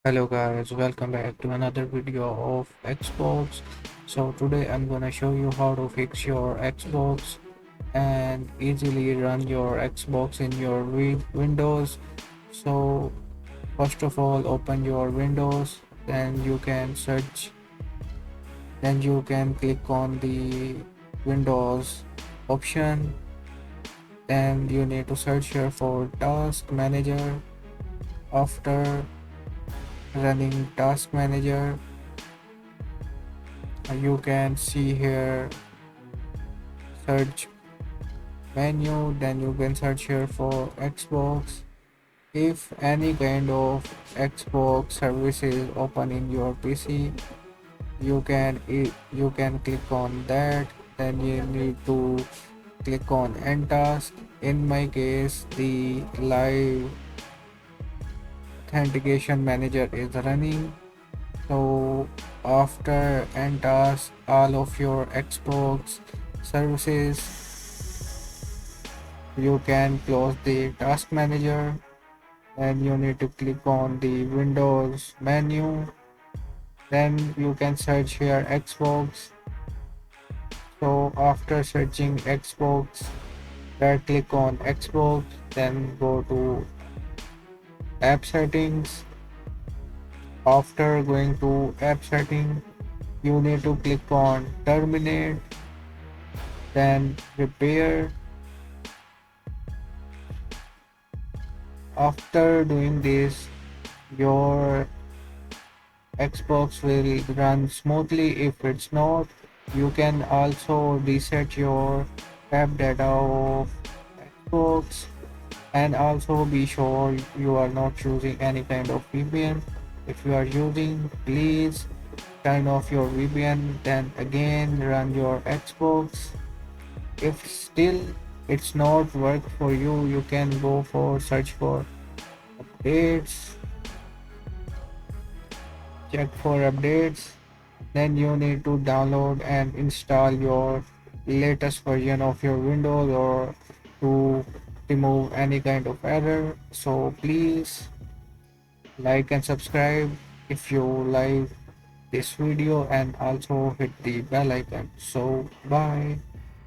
Hello guys, welcome back to another video of Xbox. So today I'm gonna show you how to fix your Xbox and easily run your Xbox in your Windows. So first of all, open your Windows, then you can search, then you can click on the Windows option, then you need to search here for Task Manager. After running Task Manager, you can see here search menu, then you can search here for Xbox. If any kind of Xbox service is open in your PC, you can click on that. Then you need to click on end task. In my case, the live authentication manager is running. So after end task, all of your Xbox services, you can close the task manager and you need to click on the Windows menu. Then you can search here Xbox. So after searching Xbox, right click on Xbox, then go to app settings. After going to app setting, you need to click on terminate, then repair. After doing this, your Xbox will run smoothly. If it's not, you can also reset your app data of Xbox, and also be sure you are not using any kind of VPN. If you are using, please turn off your VPN, then again run your Xbox. If still it's not work for you, you can go for search for updates, check for updates, then you need to download and install your latest version of your Windows or to remove any kind of error. So please like and subscribe if you like this video, and also hit the bell icon. So bye.